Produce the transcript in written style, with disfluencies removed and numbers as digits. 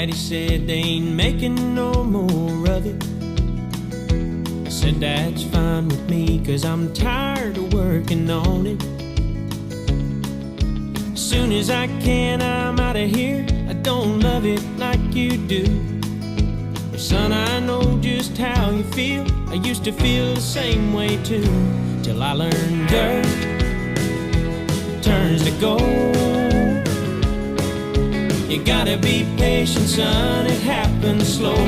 Daddy said they ain't making no more of it. I said that's fine with me, 'cause I'm tired of working on it. As soon as I can, I'm out of here. I don't love it like you do. But son, I know just how you feel. I used to feel the same way too, till I learned dirt turns to gold. You gotta be patient, son, it happens slow.